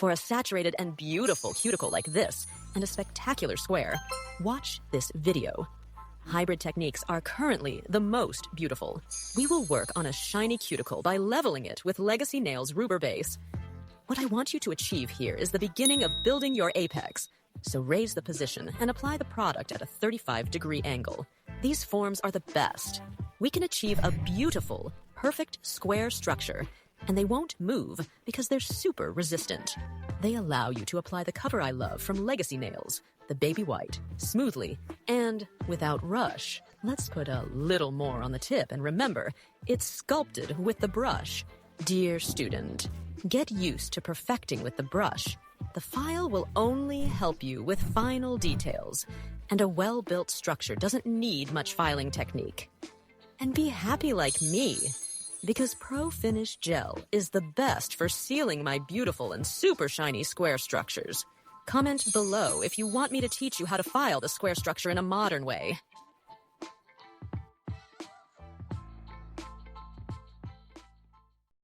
For a saturated and beautiful cuticle like this, and a spectacular square, watch this video. Hybrid techniques are currently the most beautiful. We will work on a shiny cuticle by leveling it with Legacy Nails Ruber Base. What I want you to achieve here is the beginning of building your apex. So raise the position and apply the product at a 35-degree angle. These forms are the best. We can achieve a beautiful, perfect square structure, and they won't move because they're super resistant. They allow you to apply the cover I love from Legacy Nails, the baby white, smoothly, and without rush. Let's put a little more on the tip, and remember, it's sculpted with the brush. Dear student, get used to perfecting with the brush. The file will only help you with final details, and a well-built structure doesn't need much filing technique. And be happy like me, because Pro Finish Gel is the best for sealing my beautiful and super shiny square structures. Comment below if you want me to teach you how to file the square structure in a modern way.